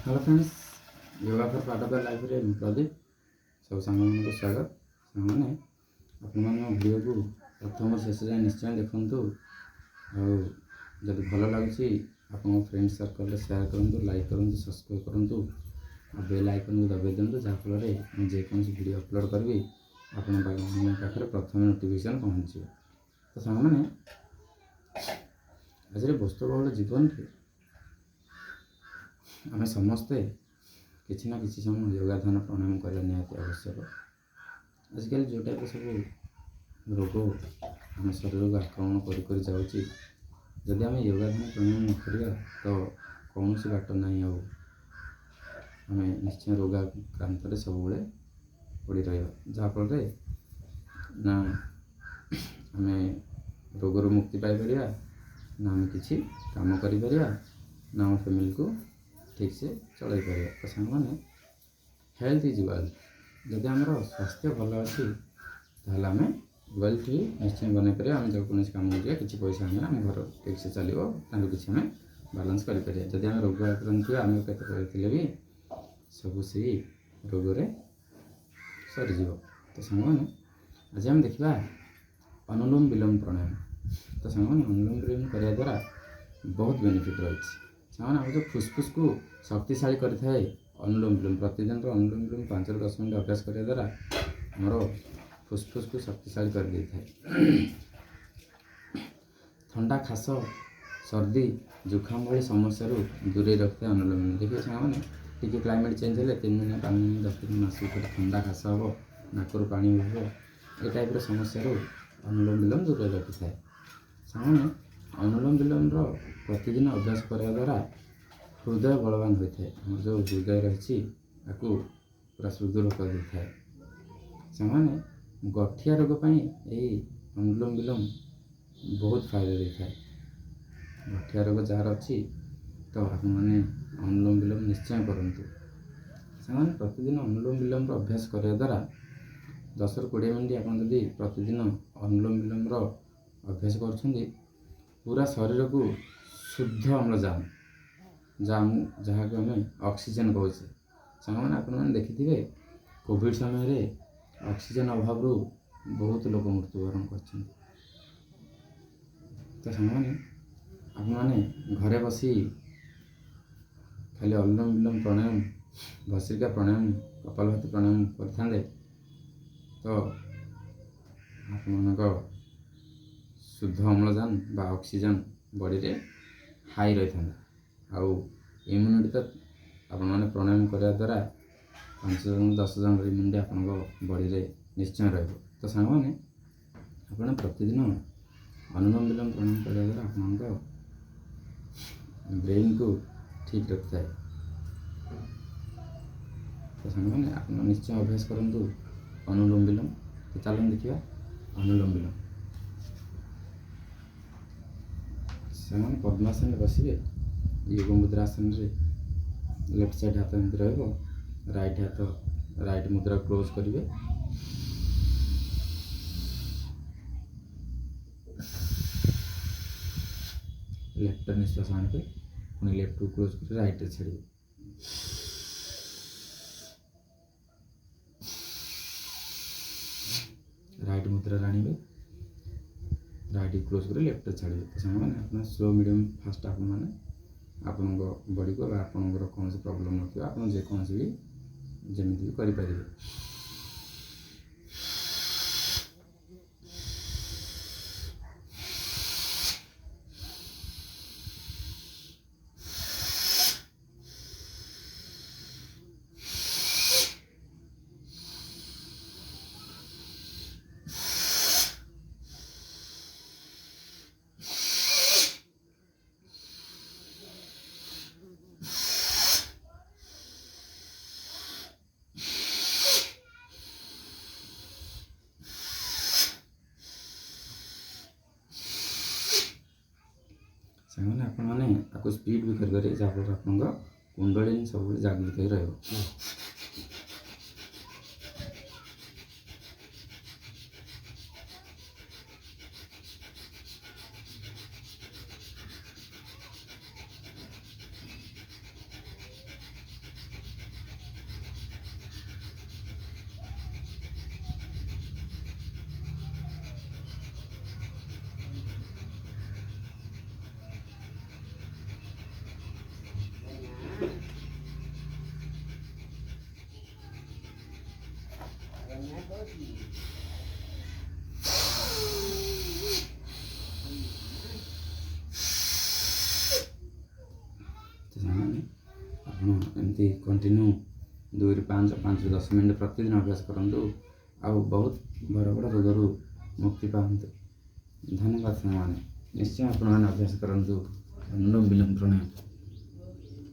Hello friends, yoga for part of the life रे प्रदीप सब सांग स्वागत। सांगने आपण भिडियो को प्रथम शेष जाए निश्चय देखु। जब भल लगुच आप फ्रेंड सर्कल सेयार करूँ, लाइक करूँ, सब्सक्राइब करूँ और बेल आइकन को दबाई दिंतु जहाँफल मुझे जेकोसी वीडियो अपलोड करी आपण पाखे प्रथम नोटिफिकेशन पहुँच। तो सांग मैंने आज व्यस्तबहुल जीवन आम समस्ते किसी ना किसी समय योगा ध्यान प्राणायाम करने निहाती आवश्यक। आजिकल जो टाइप सब रोग आम शरीर को आक्रमण कर जाऊँगी, जदि आम योगा ध्यान प्राणायाम न करिया तो कौन सी बाट नहीं आम निश्चय रोगाक्रांत सब पड़ रहा, जहाँफल ना आम रोगर मुक्ति पाइपर ना आम किसी काम कर ना आम फैमिली को ठीक से चल पार। तो सांग मैंने हेल्थ इज वेल्थ। जदि आम स्वास्थ्य भल अच्छी ताल आम वेल्थ भी निश्चय बन पार। आम जब कौन काम कर किसी पैसा आने आम घर ठीक से चलो किसी आम बालांस कर। जदि आम रोग आक्रांत हुए आम के भी सब से रोग सरीज। तो सांग मैंने आज आम देखा अनुलोम विलोम प्राणायाम। तो सांग मैंने अनुलोम विलोम करने द्वारा बहुत बेनिफिट रही। सामान आम जो फुस्फुस को शक्तिशाली करें अनुलोम विलोम प्रतिदिन अनुलोम विलोम 5 ରୁ 10 मिनट अभ्यास करने द्वारा आमर फुस्फुस को शक्तिशाली कर दे थाए। ठंडा खास सर्दी जुखाम भाई समस्या दूरे रखते अनुलोम विलोम। देखिए सामने टी क्लाइमेट चेंज है 3 महीने 5 महीने 10 दिन मासक ठंडा खास हम नाकर पानी बह ये टाइप समस्या अनुलोम विलोम दूर रखी थाए। सामने अनुलोम विलोम प्रतिदिन अभ्यास करने द्वारा हृदय बलवान होता है। आम जो हृदय रही पूरा सुदृढ़ कर दे थाए। सामान्य गठिया रोग यही अनुलोम विलोम बहुत फायदा दे थाए। गठिया रोग जार अच्छी तो आप अनुलोम विलोम निश्चय करूँ। सामान्य प्रतिदिन अनुलोम विलोम अभ्यास करने द्वारा 10 ରୁ 20 मिनट आप प्रतिदिन अनुलोम विलोम अभ्यास कर पूरा शरीर को शुद्ध अम्लजान जहाँ को आम ऑक्सीजन कहूँ। सामने आपने देखिथे कोविड समय ऑक्सीजन अभाव बहुत लोग मृत्युवरण कर। तो सामने आपने घरे बसी खाली अनुलोम विलोम प्राणायाम भस्त्रिका प्राणायाम कपालभाति प्राणायाम करते तो आप शुद्ध अम्लजान बा ऑक्सीजन बॉडी रे हाई रही था। आउ इम्यूनिटी तो आपने प्राणायाम करने द्वारा 5 जन 10 जन इम्यूनिटी आप बॉडी रे निश्चय रही। तो सांग मैंने आप प्रतिदिन अनुलोम विलोम प्राणायाम करने द्वारा आप ब्रेन को ठीक रखता है। तो सांग मैंने आप निश्चय अभ्यास करूँ अनुलोम विलोम। तो चलो देखा अनुलोम विलोम। से पद्मासन बसवे योग मुद्रासन लेफ्ट साइड हाथ एमती राइट हाथ राइट मुद्रा क्लोज करेंगे। लेफ्ट निश्वास आने पुणी लेफ्ट को क्लोज कर राइट छाड़िए। राइट मुद्रा आने राइट क्लोज कर लेफ्ट छाड़िए। तो सामने आप स्लो मीडियम फास्ट आपण बॉडी को आपंकर कौन प्रॉब्लम नथियो आप जेकोसी भी जमी भी करें। सामने आपको स्पीड भी करें जहाँफल आप कुंडलिनी सब जागृत हो रहा। ଏମିତି କଣ୍ଟିନ୍ୟୁ 2ରୁ 5, 5ରୁ 10 ମିନିଟ୍ ପ୍ରତିଦିନ ଅଭ୍ୟାସ କରନ୍ତୁ ଆଉ ବହୁତ ବଡ଼ ବଡ଼ ରୋଗରୁ ମୁକ୍ତି ପାଆନ୍ତୁ। ଧନ୍ୟବାଦ ସାଙ୍ଗମାନେ, ନିଶ୍ଚୟ ଆପଣମାନେ ଅଭ୍ୟାସ କରନ୍ତୁ ଅନୁଲୋମ ବିଲୋମ ପ୍ରାଣାୟାମ।